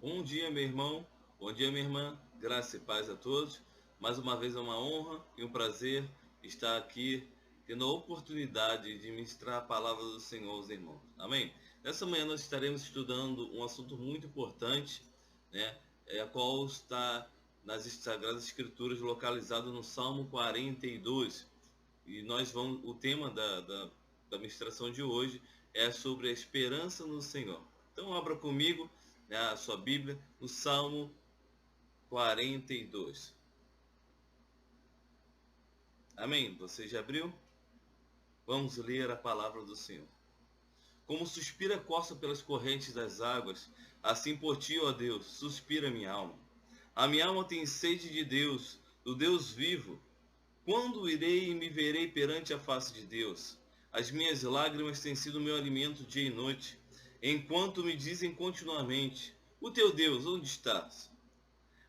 Bom dia, meu irmão. Bom dia, minha irmã. Graça e paz a todos. Mais uma vez é uma honra e um prazer estar aqui, tendo a oportunidade de ministrar a palavra do Senhor aos irmãos. Amém? Nessa manhã nós estaremos estudando um assunto muito importante, né? A qual está nas Sagradas Escrituras, localizado no Salmo 42. E o tema da ministração de hoje é sobre a esperança no Senhor. Então abra comigo, né, a sua Bíblia no Salmo 42. Amém? Você já abriu? Vamos ler a palavra do Senhor. Como suspira a corça pelas correntes das águas, assim por ti, ó Deus, suspira minha alma. A minha alma tem sede de Deus, do Deus vivo. Quando irei e me verei perante a face de Deus? As minhas lágrimas têm sido meu alimento dia e noite, enquanto me dizem continuamente: o teu Deus, onde estás?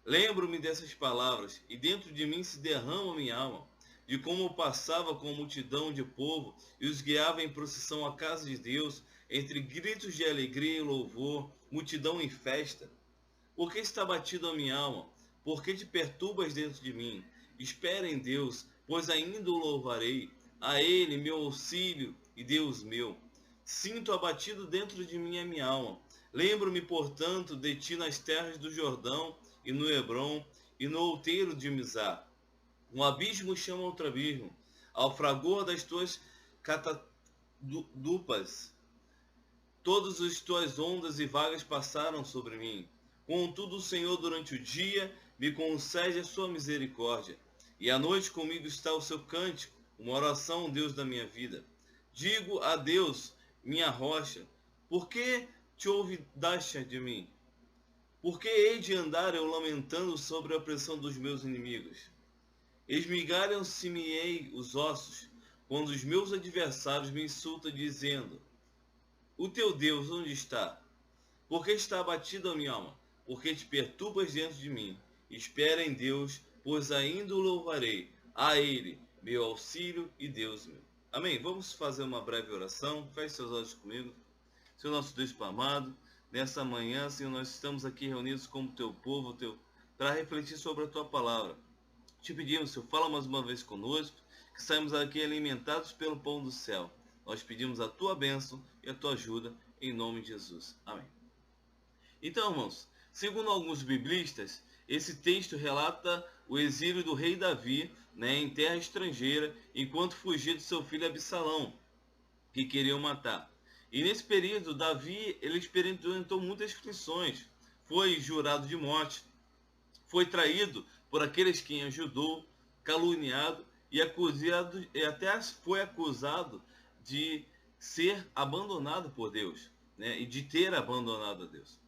Lembro-me dessas palavras, e dentro de mim se derrama minha alma, de como eu passava com a multidão de povo e os guiava em procissão à casa de Deus, entre gritos de alegria e louvor, multidão em festa. Por que está batida a minha alma? Por que te perturbas dentro de mim? Espera em Deus, pois ainda o louvarei. A Ele, meu auxílio e Deus meu. Sinto abatido dentro de mim a minha alma. Lembro-me, portanto, de ti nas terras do Jordão e no Hebrom e no outeiro de Mizar. Um abismo chama outro abismo, ao fragor das tuas catadupas. Todas as tuas ondas e vagas passaram sobre mim. Contudo, o Senhor, durante o dia, me concede a sua misericórdia. E à noite comigo está o seu cântico, uma oração, Deus da minha vida. Digo a Deus, minha rocha, por que te olvidaste de mim? Por que hei de andar eu lamentando sobre a opressão dos meus inimigos? Esmigalham-se-me-ei os ossos, quando os meus adversários me insultam, dizendo: o teu Deus onde está? Por que está abatida a minha alma? Porque te perturbas dentro de mim. Espera em Deus, pois ainda o louvarei. A Ele, meu auxílio e Deus meu. Amém? Vamos fazer uma breve oração. Feche seus olhos comigo. Senhor nosso Deus amado, nessa manhã, Senhor, nós estamos aqui reunidos como teu povo, para refletir sobre a tua palavra. Te pedimos, Senhor, fala mais uma vez conosco, que saímos aqui alimentados pelo pão do céu. Nós pedimos a tua bênção e a tua ajuda, em nome de Jesus. Amém. Então, irmãos, segundo alguns biblistas, esse texto relata o exílio do rei Davi, né, em terra estrangeira, enquanto fugia de seu filho Absalão, que queriam matar. E nesse período, Davi ele experimentou muitas aflições. Foi jurado de morte, foi traído por aqueles que ajudou, caluniado e acusado, e até foi acusado de ser abandonado por Deus, né, e de ter abandonado a Deus.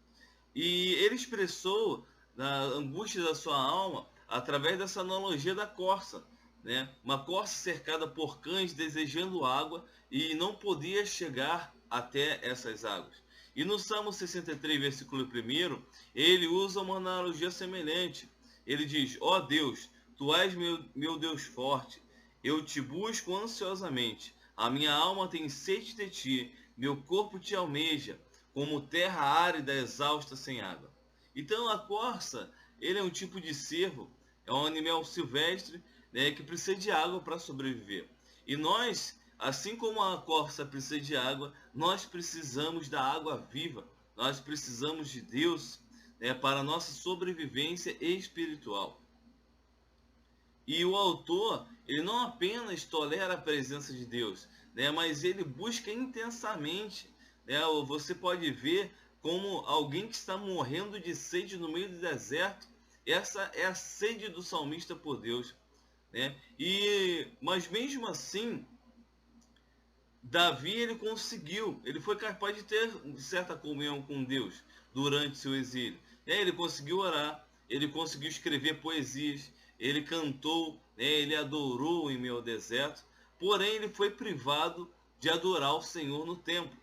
E ele expressou na angústia da sua alma através dessa analogia da corça, né? Uma corça cercada por cães desejando água e não podia chegar até essas águas. E no Salmo 63, versículo 1, ele usa uma analogia semelhante. Ele diz: ó Deus, tu és meu Deus forte, eu te busco ansiosamente, a minha alma tem sede de ti, meu corpo te almeja, como terra árida exausta sem água. Então a corça, ele é um tipo de cervo, é um animal silvestre, né, que precisa de água para sobreviver. E nós, assim como a corça precisa de água, nós precisamos da água viva, nós precisamos de Deus, né, para a nossa sobrevivência espiritual. E o autor, ele não apenas tolera a presença de Deus, né, mas ele busca intensamente. Né, você pode ver como alguém que está morrendo de sede no meio do deserto, essa é a sede do salmista por Deus. Né? Mas mesmo assim, Davi ele foi capaz de ter certa comunhão com Deus durante seu exílio. Ele conseguiu orar, ele conseguiu escrever poesias, ele cantou, ele adorou em meio ao deserto, porém ele foi privado de adorar o Senhor no templo,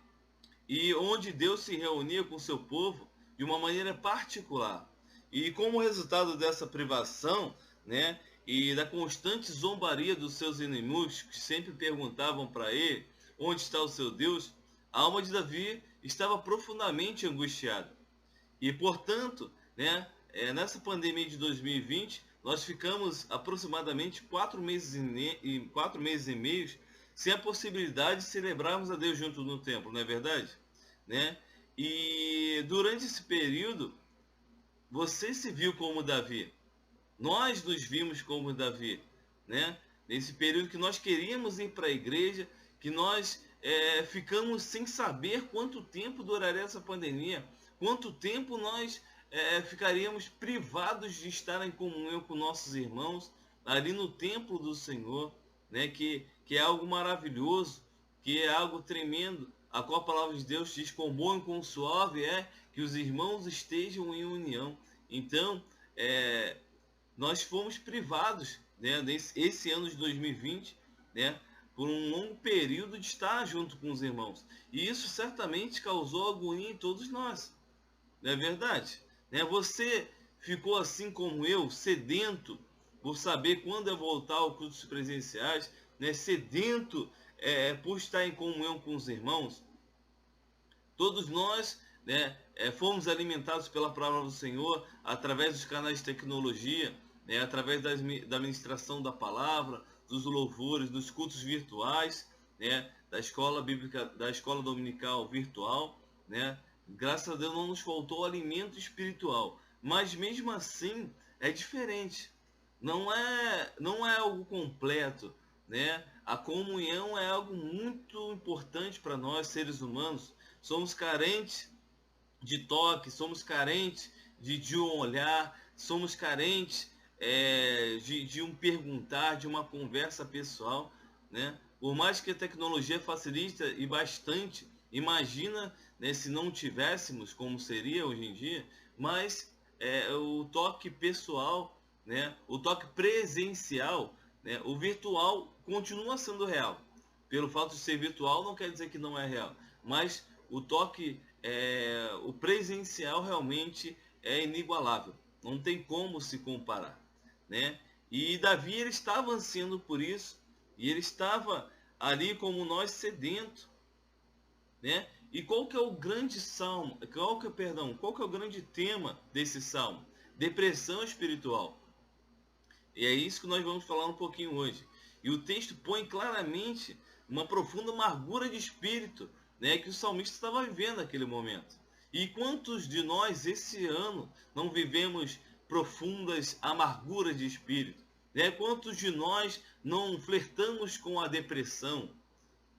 e onde Deus se reunia com seu povo de uma maneira particular. E como resultado dessa privação, né, e da constante zombaria dos seus inimigos, que sempre perguntavam para ele onde está o seu Deus, a alma de Davi estava profundamente angustiada. E, portanto, né, nessa pandemia de 2020, nós ficamos aproximadamente 4 meses e meio sem a possibilidade de celebrarmos a Deus junto no templo, não é verdade? Né? E durante esse período, você se viu como Davi. Nós nos vimos como Davi, né? Nesse período que nós queríamos ir para a igreja, que nós ficamos sem saber quanto tempo duraria essa pandemia, quanto tempo nós ficaríamos privados de estar em comunhão com nossos irmãos ali no templo do Senhor, né? Que é algo maravilhoso, que é algo tremendo, a qual a palavra de Deus diz: quão bom e quão suave é que os irmãos estejam em união. Então, nós fomos privados, né, esse ano de 2020, né, por um longo período de estar junto com os irmãos. E isso certamente causou agonia em todos nós. Não é verdade? Né? Você ficou assim como eu, sedento por saber quando é voltar ao cultos presenciais, né? Sedento por estar em comunhão com os irmãos. Todos nós, né, fomos alimentados pela palavra do Senhor através dos canais de tecnologia, né, através da ministração da palavra, dos louvores, dos cultos virtuais, né, da escola bíblica, da escola dominical virtual, né. Graças a Deus não nos faltou alimento espiritual, mas mesmo assim é diferente. Não é algo completo, né? A comunhão é algo muito importante para nós, seres humanos. Somos carentes de toque, somos carentes de um olhar, somos carentes de um perguntar, de uma conversa pessoal, né? Por mais que a tecnologia facilita e bastante, imagina, né, se não tivéssemos como seria hoje em dia, mas o toque pessoal, né, o toque presencial, né, o virtual continua sendo real. Pelo fato de ser virtual não quer dizer que não é real, mas o toque, o presencial realmente é inigualável, não tem como se comparar, né? E Davi, ele estava ansiando por isso, e ele estava ali como nós, sedento, né? E qual que é o grande salmo? Qual que é o grande tema desse salmo? Depressão espiritual. E é isso que nós vamos falar um pouquinho hoje. E o texto põe claramente uma profunda amargura de espírito, né, que o salmista estava vivendo naquele momento. E quantos de nós esse ano não vivemos profundas amarguras de espírito? Né? Quantos de nós não flertamos com a depressão?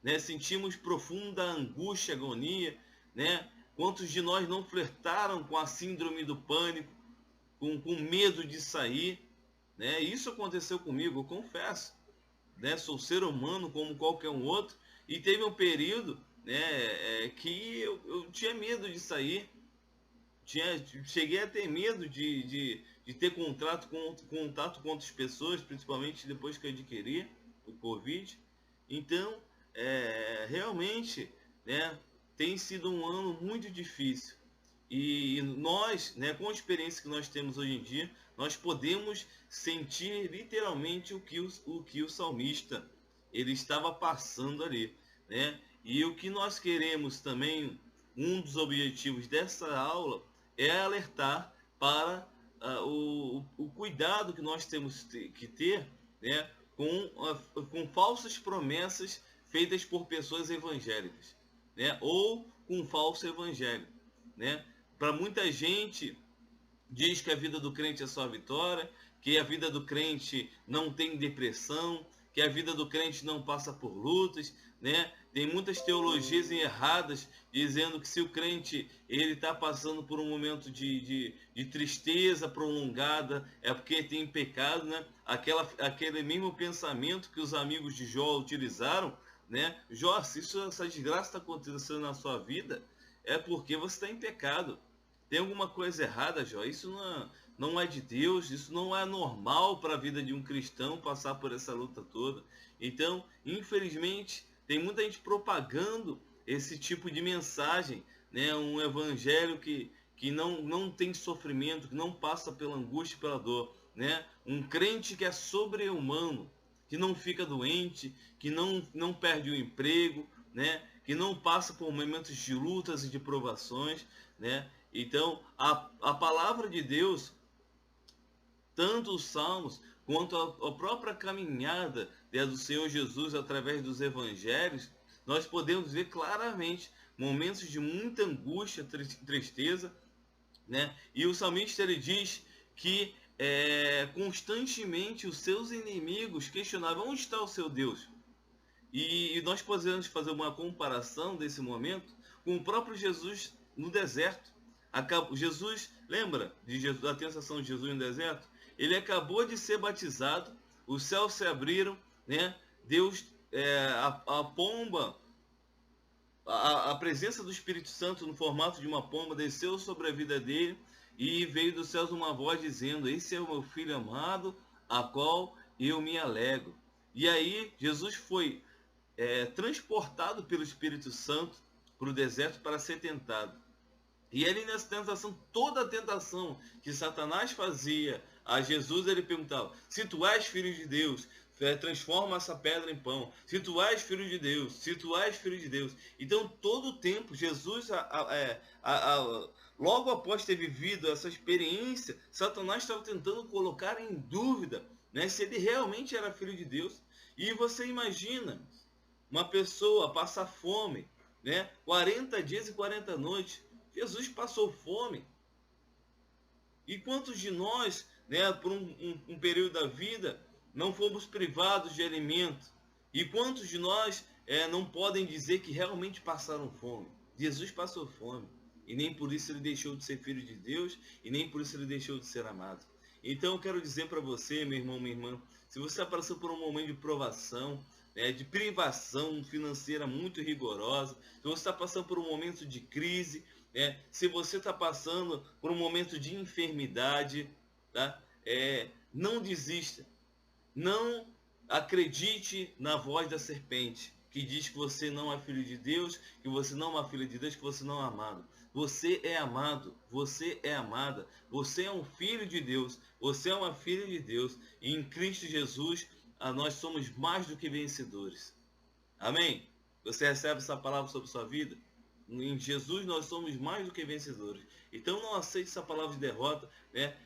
Né? Sentimos profunda angústia, agonia, né? Quantos de nós não flertaram com a síndrome do pânico, com medo de sair, né? Isso aconteceu comigo, eu confesso, né? Sou ser humano como qualquer um outro, e teve um período, né, que eu tinha medo de sair, cheguei a ter medo de ter contato com outras pessoas, principalmente depois que eu adquiri o Covid. Então, realmente, né, tem sido um ano muito difícil. E nós, né, com a experiência que nós temos hoje em dia, nós podemos sentir literalmente o que o salmista ele estava passando ali, né? E o que nós queremos também, um dos objetivos dessa aula é alertar para o cuidado que nós temos que ter, né, com falsas promessas feitas por pessoas evangélicas, né, ou com falso evangelho, né? Para muita gente diz que a vida do crente é só vitória, que a vida do crente não tem depressão, que a vida do crente não passa por lutas, né? Tem muitas teologias erradas dizendo que se o crente ele está passando por um momento de tristeza prolongada é porque tem pecado, né? Aquele mesmo pensamento que os amigos de Jó utilizaram, né? Jó, se essa desgraça está acontecendo na sua vida, é porque você está em pecado. Tem alguma coisa errada, Jó? Isso não é de Deus, isso não é normal para a vida de um cristão passar por essa luta toda. Então, infelizmente, tem muita gente propagando esse tipo de mensagem, né? Um evangelho que não tem sofrimento, que não passa pela angústia e pela dor, né? Um crente que é sobre-humano, que não fica doente, que não perde o emprego, né? Que não passa por momentos de lutas e de provações, né? Então, a palavra de Deus, tanto os Salmos quanto a própria caminhada, né, do Senhor Jesus através dos evangelhos, nós podemos ver claramente momentos de muita angústia, tristeza, né? E o salmista ele diz que constantemente os seus inimigos questionavam: onde está o seu Deus? E nós podemos fazer uma comparação desse momento com o próprio Jesus no deserto. Jesus, lembra de Jesus, da tentação de Jesus no deserto? Ele acabou de ser batizado, os céus se abriram, né? Deus, a pomba, a presença do Espírito Santo no formato de uma pomba desceu sobre a vida dele e veio dos céus uma voz dizendo: esse é o meu filho amado, a qual eu me alegro. E aí Jesus foi transportado pelo Espírito Santo para o deserto para ser tentado. E ele nessa tentação, toda a tentação que Satanás fazia a Jesus, ele perguntava: se tu és filho de Deus, transforma essa pedra em pão. Se tu és filho de Deus, se tu és filho de Deus. Então todo o tempo Jesus, logo após ter vivido essa experiência, Satanás estava tentando colocar em dúvida, né, se ele realmente era filho de Deus. E você imagina uma pessoa passar fome, né, 40 dias e 40 noites. Jesus passou fome. E quantos de nós, né, por um período da vida, não fomos privados de alimento? E quantos de nós não podem dizer que realmente passaram fome? Jesus passou fome. E nem por isso ele deixou de ser filho de Deus, e nem por isso ele deixou de ser amado. Então eu quero dizer para você, meu irmão, minha irmã, se você está passando por um momento de provação, de privação financeira muito rigorosa, se você está passando por um momento de crise, se você está passando por um momento de enfermidade, tá? Não desista. Não acredite na voz da serpente, que diz que você não é filho de Deus, que você não é uma filha de Deus, que você não é amado. Você é amado, você é amada, você é um filho de Deus, você é uma filha de Deus. E em Cristo Jesus, nós somos mais do que vencedores. Amém? Você recebe essa palavra sobre sua vida? Em Jesus nós somos mais do que vencedores. Então não aceite essa palavra de derrota, né?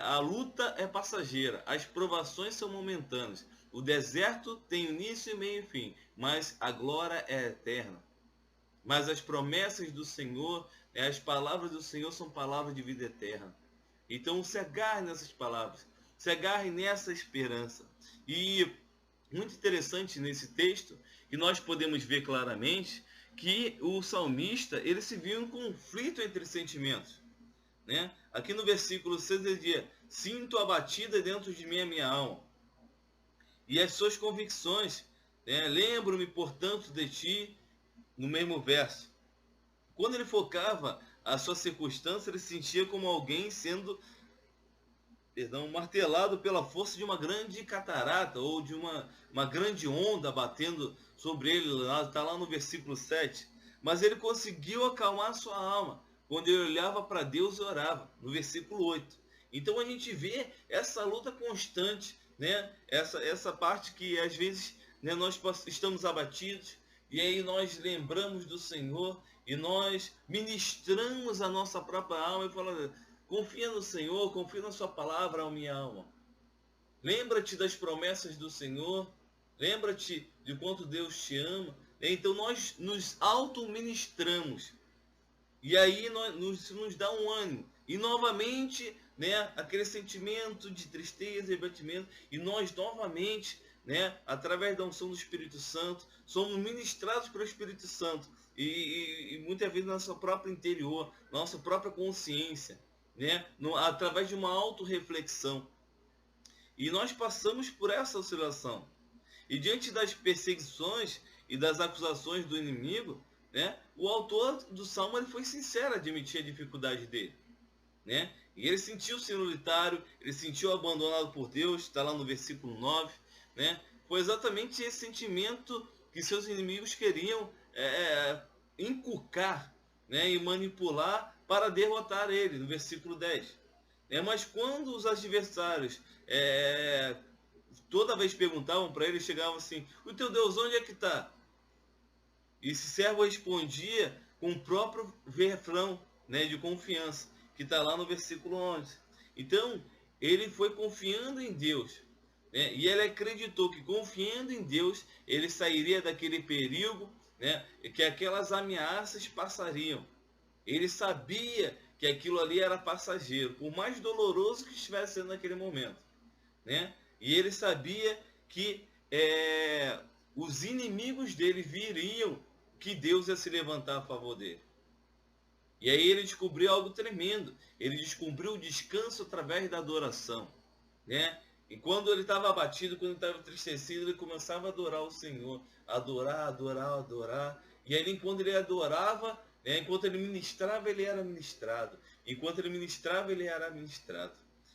A luta é passageira, as provações são momentâneas. O deserto tem início, meio e fim, mas a glória é eterna. Mas as promessas do Senhor, as palavras do Senhor são palavras de vida eterna. Então se agarre nessas palavras, se agarre nessa esperança. E muito interessante nesse texto, que nós podemos ver claramente que o salmista, ele se viu em um conflito entre sentimentos, né? Aqui no versículo 6 ele diz: sinto abatida dentro de mim a minha alma, e as suas convicções, né? Lembro-me, portanto, de ti, no mesmo verso. Quando ele focava a sua circunstância, ele se sentia como alguém sendo, martelado pela força de uma grande catarata, ou de uma grande onda batendo sobre ele. Está lá no versículo 7. Mas ele conseguiu acalmar sua alma quando ele olhava para Deus e orava, no versículo 8. Então a gente vê essa luta constante, né? Essa parte que às vezes, né, nós estamos abatidos, e aí nós lembramos do Senhor, e nós ministramos a nossa própria alma e falamos: confia no Senhor, confia na sua palavra, ó minha alma. Lembra-te das promessas do Senhor, lembra-te de quanto Deus te ama. Então nós nos auto-ministramos. E aí nos dá um ânimo. E novamente, né, aquele sentimento de tristeza e abatimento. E nós novamente, né, através da unção do Espírito Santo, somos ministrados pelo Espírito Santo. E muitas vezes na nossa própria interior, nossa própria consciência, né, através de uma autorreflexão. E nós passamos por essa oscilação. E diante das perseguições e das acusações do inimigo, né, o autor do Salmo ele foi sincero a admitir a dificuldade dele. Né? E ele sentiu-se solitário, ele sentiu abandonado por Deus, está lá no versículo 9. Né? Foi exatamente esse sentimento que seus inimigos queriam inculcar, né, e manipular para derrotar ele, no versículo 10. Mas quando os adversários toda vez perguntavam para ele, chegavam assim: o teu Deus onde é que está? E esse servo respondia com o próprio refrão, né, de confiança, que está lá no versículo 11. Então, ele foi confiando em Deus, né, e ele acreditou que confiando em Deus, ele sairia daquele perigo, né, que aquelas ameaças passariam. Ele sabia que aquilo ali era passageiro, por mais doloroso que estivesse sendo naquele momento, né? E ele sabia que os inimigos dele viriam, que Deus ia se levantar a favor dele. E aí ele descobriu algo tremendo. Ele descobriu o descanso através da adoração, né? E quando ele estava abatido, quando ele estava entristecido, ele começava a adorar o Senhor. Adorar, adorar, adorar. E aí, enquanto ele adorava, né, enquanto ele ministrava, ele era ministrado. Enquanto ele ministrava, ele era ministrado.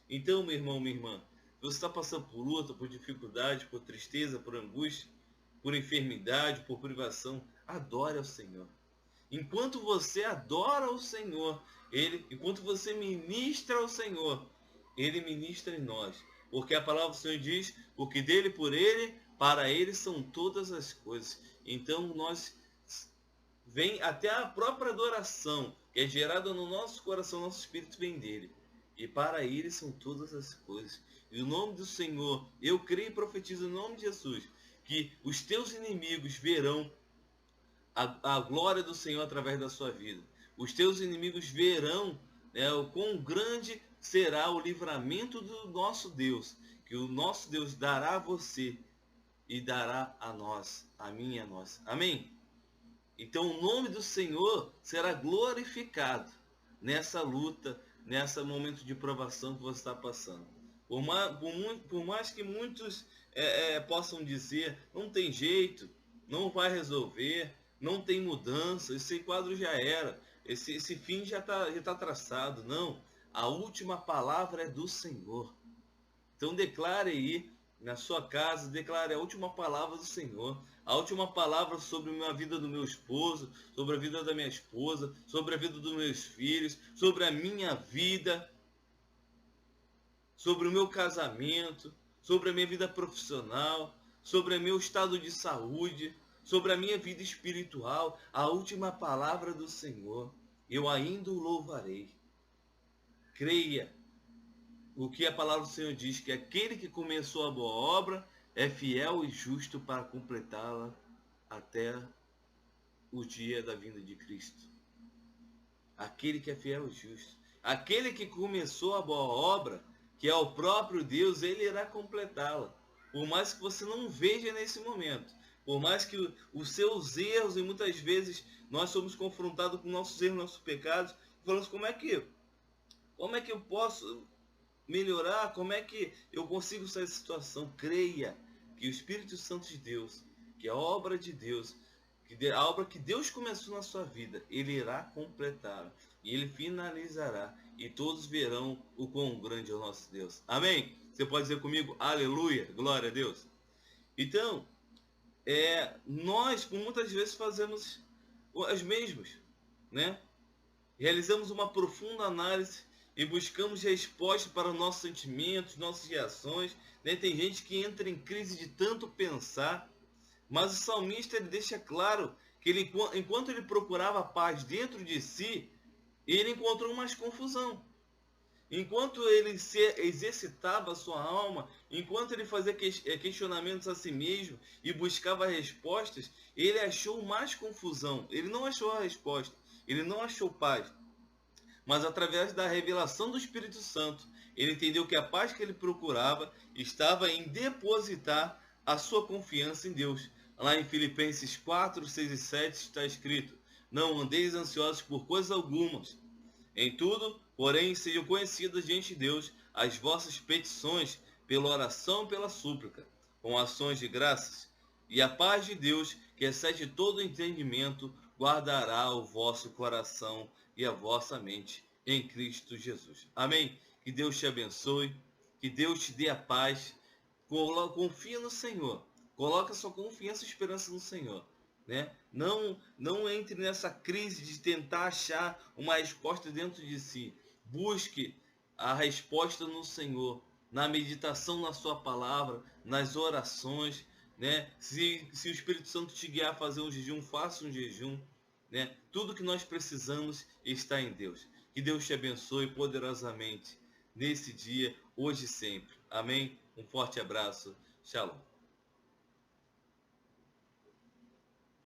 Então, meu irmão, minha irmã, você está passando por luta, por dificuldade, por tristeza, por angústia, por enfermidade, por privação, adore ao Senhor. Enquanto você adora ao Senhor, enquanto você ministra ao Senhor, ele ministra em nós. Porque a palavra do Senhor diz, porque dele, por ele, para ele são todas as coisas. Então nós vem até a própria adoração, que é gerada no nosso coração, nosso espírito vem dele. E para ele são todas as coisas. E o nome do Senhor, eu creio e profetizo em nome de Jesus, que os teus inimigos verão a glória do Senhor através da sua vida. Os teus inimigos verão, né, o quão grande será o livramento do nosso Deus, que o nosso Deus dará a você e dará a nós, a mim e a nós. Amém? Então o nome do Senhor será glorificado nessa luta, nesse momento de provação que você está passando. Por mais que muitos possam dizer, não tem jeito, não vai resolver, não tem mudança, esse quadro já era, esse fim já tá traçado. Não, a última palavra é do Senhor. Então declare aí na sua casa, declare a última palavra do Senhor, a última palavra sobre a vida do meu esposo, sobre a vida da minha esposa, sobre a vida dos meus filhos, sobre a minha vida, sobre o meu casamento, sobre a minha vida profissional, sobre o meu estado de saúde, sobre a minha vida espiritual, a última palavra do Senhor, eu ainda o louvarei. Creia o que a palavra do Senhor diz, que aquele que começou a boa obra é fiel e justo para completá-la até o dia da vinda de Cristo. Aquele que é fiel e justo. Aquele que começou a boa obra, que é o próprio Deus, ele irá completá-la. Por mais que você não veja nesse momento. Por mais que os seus erros, e muitas vezes nós somos confrontados com nossos erros, nossos pecados, falamos, como é que eu posso melhorar? Como é que eu consigo sair dessa situação? Creia que o Espírito Santo de Deus, que a obra de Deus, que a obra que Deus começou na sua vida, ele irá completar e ele finalizará, e todos verão o quão grande é o nosso Deus. Amém? Você pode dizer comigo, aleluia, glória a Deus. Então, nós por muitas vezes fazemos as mesmas, né? Realizamos uma profunda análise e buscamos respostas para os nossos sentimentos, nossas reações, né? Tem gente que entra em crise de tanto pensar, mas o salmista ele deixa claro que ele, enquanto ele procurava paz dentro de si, ele encontrou mais confusão. Enquanto ele se exercitava a sua alma, enquanto ele fazia questionamentos a si mesmo e buscava respostas, ele achou mais confusão. Ele não achou a resposta, ele não achou paz. Mas através da revelação do Espírito Santo, ele entendeu que a paz que ele procurava estava em depositar a sua confiança em Deus. Lá em Filipenses 4, 6 e 7 está escrito: não andeis ansiosos por coisas algumas. Em tudo, porém, sejam conhecidas diante de Deus as vossas petições pela oração e pela súplica, com ações de graças. E a paz de Deus, que excede todo entendimento, guardará o vosso coração e a vossa mente em Cristo Jesus. Amém? Que Deus te abençoe, que Deus te dê a paz. Confia no Senhor. Coloca sua confiança e esperança no Senhor. Né? Não entre nessa crise de tentar achar uma resposta dentro de si. Busque a resposta no Senhor, na meditação na sua palavra, nas orações, né? Se o Espírito Santo te guiar a fazer um jejum, faça um jejum, né? Tudo que nós precisamos está em Deus. Que Deus te abençoe poderosamente nesse dia, hoje e sempre. Amém? Um forte abraço. Shalom.